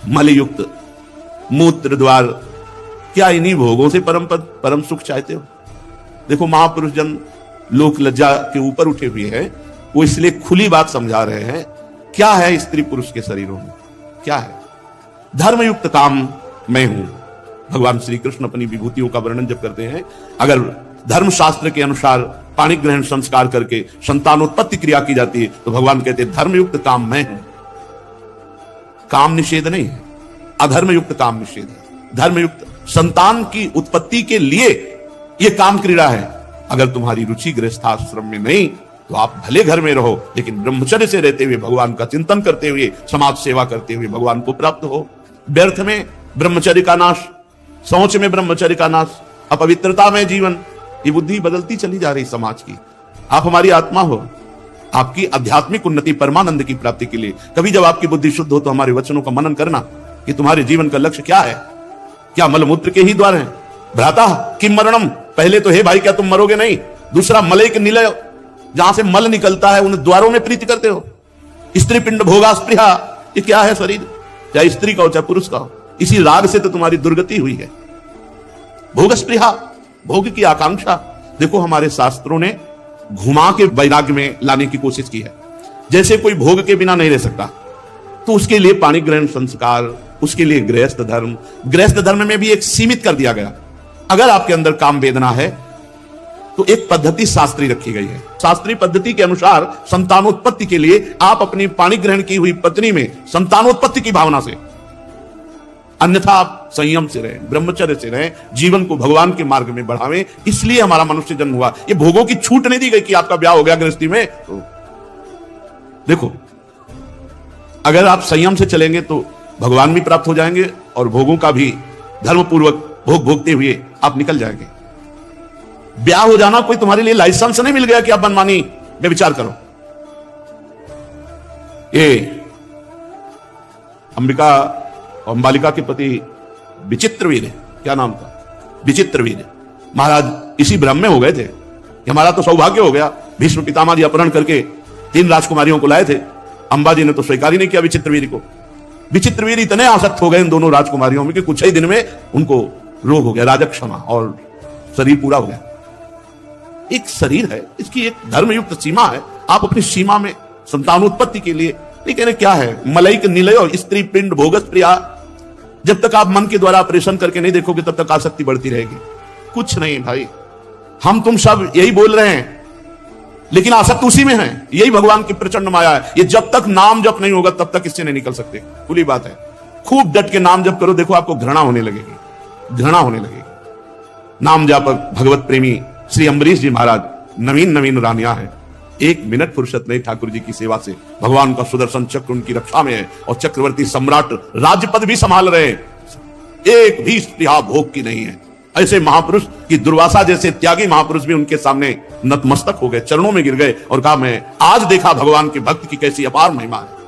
मलयुक्त मूत्र द्वार, क्या इन्हीं भोगों से परम पद परम सुख चाहते हो? देखो महापुरुष जन लोक लज्जा के ऊपर उठे हुए हैं, वो इसलिए खुली बात समझा रहे हैं। क्या है स्त्री पुरुष के शरीरों में? क्या है? धर्मयुक्त काम मैं हूं। भगवान श्री कृष्ण अपनी विभूतियों का वर्णन जब करते हैं, अगर धर्मशास्त्र के अनुसार पाणी ग्रहण संस्कार करके संतानोत्पत्ति क्रिया की जाती है, तो भगवान कहते हैं धर्मयुक्त काम मैं हूं। काम निषेध नहीं है, अधर्मयुक्त काम निषेध है। धर्मयुक्त संतान की उत्पत्ति के लिए यह काम क्रीड़ा है। अगर तुम्हारी रुचि गृहस्थाश्रम में नहीं, तो आप भले घर में रहो, लेकिन ब्रह्मचर्य से रहते हुए, भगवान का चिंतन करते हुए, समाज सेवा करते हुए भगवान को प्राप्त हो। व्यर्थ में ब्रह्मचर्य का नाश, सोच में ब्रह्मचर्य का नाश, अपवित्रता में जीवन, ये बुद्धि बदलती चली जा रही समाज की। आप हमारी आत्मा हो, आपकी आध्यात्मिक उन्नति, परमानंद की प्राप्ति के लिए कभी जब आपकी बुद्धि शुद्ध हो, तो हमारे वचनों का मनन करना कि तुम्हारे जीवन का लक्ष्य क्या है। क्या मलमूत्र के ही द्वार हैं? भ्राता किम मरणम, पहले तो हे भाई क्या तुम मरोगे नहीं? दूसरा मलैक निलय, जहां से मल निकलता है उन द्वारों में प्रीति करते हो। स्त्री पिंड भोगा स्पृहा, ये क्या है शरीर? चाहे स्त्री का हो चाहे पुरुष का हो, इसी राग से तो तुम्हारी दुर्गति हुई है। भोग स्पृहा, भोग की आकांक्षा। देखो हमारे शास्त्रों ने घुमा के वैराग्य में लाने की कोशिश की है। जैसे कोई भोग के बिना नहीं रह सकता, तो उसके लिए पाणी ग्रहण संस्कार, उसके लिए गृहस्थ धर्म, गृहस्थ धर्म में भी एक सीमित कर दिया गया। अगर आपके अंदर काम वेदना है, तो एक पद्धति शास्त्रीय रखी गई है। शास्त्रीय पद्धति के अनुसार संतानोत्पत्ति के लिए आप अपनी पाणी ग्रहण की हुई पत्नी में संतानोत्पत्ति की भावना से, अन्यथा आप संयम से रहें, ब्रह्मचर्य से रहें, जीवन को भगवान के मार्ग में बढ़ावें। इसलिए हमारा मनुष्य जन्म हुआ। ये भोगों की छूट नहीं दी गई कि आपका ब्याह हो गया गृहस्थी में। तो देखो, अगर आप संयम से चलेंगे तो भगवान भी प्राप्त हो जाएंगे, और भोगों का भी धर्मपूर्वक भोग भोगते हुए आप निकल जाएंगे। ब्याह हो जाना कोई तुम्हारे लिए लाइसेंस नहीं मिल गया कि आप मनमानी में विचार करो। ये अंबालिका के पति विचित्रवीर है, क्या नाम था? विचित्रवीर महाराज इसी भ्रम में हो गए थे कि हमारा तो सौभाग्य हो गया। भीष्म पितामह जी अपहरण करके 3 राजकुमारियों को लाए थे। अंबा जी ने तो स्वीकार ही नहीं किया विचित्रवीर को। विचित्रवीर इतने आसक्त हो गए इन दोनों राजकुमारियों में कि कुछ ही दिन में उनको रोग हो गया, राजक्षमा, और शरीर पूरा हो गया। एक शरीर है, इसकी एक धर्मयुक्त सीमा है। आप अपनी सीमा में संतानोत्पत्ति के लिए, लेकिन क्या है? मलैक निलय और स्त्री पिंड भोगस प्रिया। जब तक आप मन के द्वारा ऑपरेशन करके नहीं देखोगे, तब तक आसक्ति बढ़ती रहेगी। कुछ नहीं भाई, हम तुम सब यही बोल रहे हैं, लेकिन आसक्त उसी में है। यही भगवान की प्रचंड माया है। ये जब तक नाम जप नहीं होगा, तब तक इससे नहीं निकल सकते। खुली बात है। खूब डट के नाम जप करो, देखो आपको घृणा होने लगेगी, घृणा होने लगेगी। नाम जापक भगवत प्रेमी श्री अम्बरीश जी महाराज नवीन रानिया है। 1 मिनट फुर्सत नहीं ठाकुर जी की सेवा से। भगवान का सुदर्शन चक्र उनकी रक्षा में है, और चक्रवर्ती सम्राट राज्य पद भी संभाल रहे हैं। एक भी स्पृहा भोग की नहीं है। ऐसे महापुरुष की दुर्वासा जैसे त्यागी महापुरुष भी उनके सामने नतमस्तक हो गए, चरणों में गिर गए और कहा, मैं आज देखा भगवान के भक्त की कैसी अपार महिमा है।